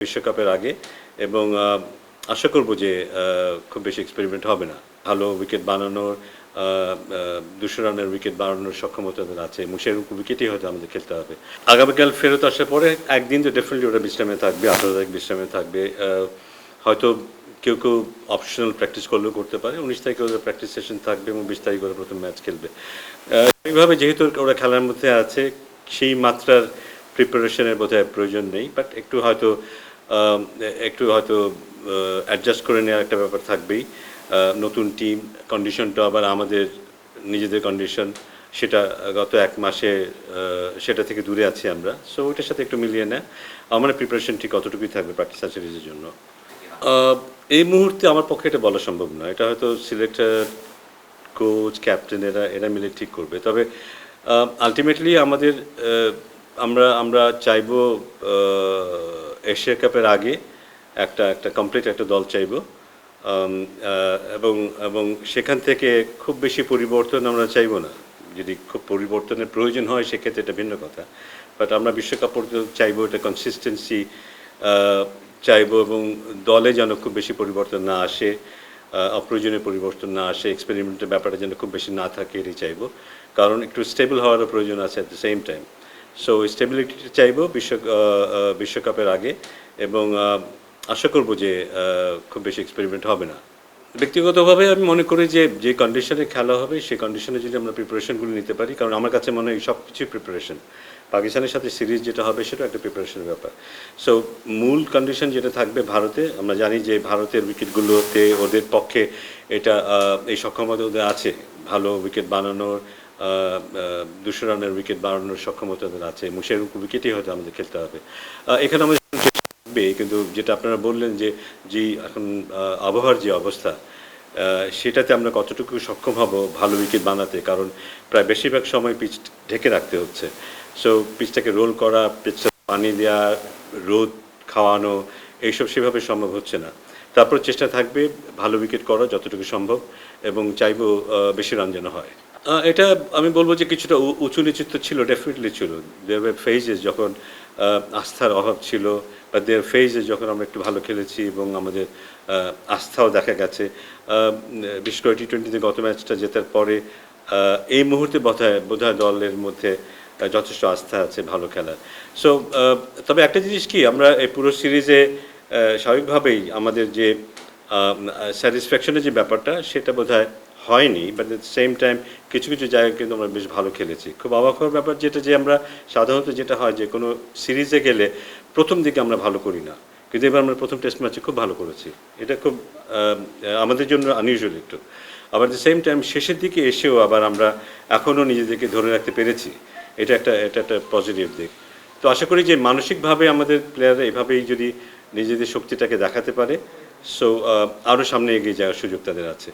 বিশ্বকাপের আগে এবং আশা করব যে খুব বেশি এক্সপেরিমেন্ট হবে না। ভালো উইকেট বানানোর ২০০ রানের উইকেট বানানোর সক্ষমতা তাদের আছে এবং সেরকম উইকেটই হয়তো আমাদের খেলতে হবে। আগামীকাল ফেরত আসার পরে একদিন তো ডেফিনেটলি ওরা বিশ্রামে থাকবে, ১৮ তারিখ বিশ্রামে থাকবে। হয়তো কেউ অপশনাল প্র্যাকটিস করলেও করতে পারে। ১৯ তারিখে ওদের প্র্যাকটিস সেশন থাকবে এবং ২০ তারিখ ওরা প্রথম ম্যাচ খেলবে। এইভাবে যেহেতু ওরা খেলার মধ্যে আছে, সেই মাত্রার প্রিপারেশনের বোধহয় প্রয়োজন নেই, বাট একটু হয়তো অ্যাডজাস্ট করে নেওয়ার একটা ব্যাপার থাকবেই। নতুন টিম, কন্ডিশনটা আবার আমাদের নিজেদের কন্ডিশন, সেটা গত ১ মাসে সেটা থেকে দূরে আছি আমরা। সো ওইটার সাথে একটু মিলিয়ে নেয় আমার প্রিপারেশন ঠিক কতটুকুই থাকবে পাকিস্তান সিরিজের জন্য। এই মুহূর্তে আমার পক্ষে এটা বলা সম্ভব নয়। এটা হয়তো সিলেক্টর, কোচ, ক্যাপ্টেন এরা মিলে ঠিক করবে। তবে আলটিমেটলি আমাদের আমরা চাইবো এশিয়া কাপের আগে একটা কমপ্লিট একটা দল চাইবো, এবং সেখান থেকে খুব বেশি পরিবর্তন আমরা চাইবো না। যদি খুব পরিবর্তনের প্রয়োজন হয় সেক্ষেত্রে এটা ভিন্ন কথা, বাট আমরা বিশ্বকাপ পর্যন্ত চাইবো, এটা কনসিস্টেন্সি চাইবো এবং দলে যেন খুব বেশি পরিবর্তন না আসে, অপ্রয়োজনীয় পরিবর্তন না আসে, এক্সপেরিমেন্টের ব্যাপারটা যেন খুব বেশি না থাকে এটাই চাইবো, কারণ একটু স্টেবল হওয়ারও প্রয়োজন আছে at the same time. So স্টেবিলিটিটা চাইবো বিশ্বকাপের আগে এবং আশা করবো যে খুব বেশি এক্সপেরিমেন্ট হবে না। ব্যক্তিগতভাবে আমি মনে করি যে কন্ডিশনে খেলা হবে সেই কন্ডিশনে যদি আমরা প্রিপারেশনগুলো নিতে পারি, কারণ আমার কাছে মনে হয় সব কিছুই প্রিপারেশন। পাকিস্তানের সাথে সিরিজ যেটা হবে সেটা একটা প্রিপারেশনের ব্যাপার। সো মূল কন্ডিশন যেটা থাকবে ভারতে, আমরা জানি যে ভারতের উইকেটগুলোতে ওদের পক্ষে এটা এই সক্ষমতা ওদের আছে, ভালো উইকেট বানানোর ২০০ রানের উইকেট বানানোর সক্ষমতা ওদের আছে এবং সেরকম উইকেটই হয়তো আমাদের খেলতে হবে। এখানে আমাদের কিন্তু যেটা আপনারা বললেন যে এখন আবহাওয়ার যে অবস্থা, সেটাতে আমরা কতটুকু সক্ষম হব ভালো উইকেট বানাতে, কারণ প্রায় বেশিরভাগ সময় পিচ ঢেকে রাখতে হচ্ছে। সো পিচটাকে রোল করা, পিচটা পানি দেওয়া, রোদ খাওয়ানো, এইসব সেভাবে সম্ভব হচ্ছে না। তারপর চেষ্টা থাকবে ভালো উইকেট করা যতটুকু সম্ভব এবং চাইবো বেশি রান যেন হয়। এটা আমি বলবো যে কিছুটা উঁচু নিচু তো ছিল, ডেফিনেটলি ছিল। দেয়ার ওয়্যার ফেজেস যখন আস্থার অভাব ছিল, বা দেয়ার ফেজেস যখন আমরা একটু ভালো খেলেছি এবং আমাদের আস্থাও দেখা গেছে। বিশেষ করে টি-20তে গত ম্যাচটা জেতার পরে এই মুহূর্তে বোধহয় দলের মধ্যে যথেষ্ট আস্থা আছে ভালো খেলার। সো তবে একটা জিনিস কি, আমরা এই পুরো সিরিজে স্বাভাবিকভাবেই আমাদের যে স্যাটিসফ্যাকশনের যে ব্যাপারটা সেটা বোধহয় হয়নি, but at the same time কিছু জায়গায় কিন্তু আমরা বেশ ভালো খেলেছি। খুব অবাক হওয়ার ব্যাপার যে আমরা সাধারণত যেটা হয় যে কোনো সিরিজে গেলে প্রথম দিকে আমরা ভালো করি না, কিন্তু এবার আমরা প্রথম টেস্ট ম্যাচে খুব ভালো করেছি। এটা খুব আমাদের জন্য আনইউজুয়াল একটু। আবার দ্য সেম টাইম শেষের দিকে এসেও আবার আমরা এখনও নিজেদেরকে ধরে রাখতে পেরেছি, এটা একটা পজিটিভ দিক। তো আশা করি যে মানসিকভাবে আমাদের প্লেয়াররা এভাবেই যদি নিজেদের শক্তিটাকে দেখাতে পারে, সো আরও সামনে এগিয়ে যাওয়ার সুযোগ তাদের আছে।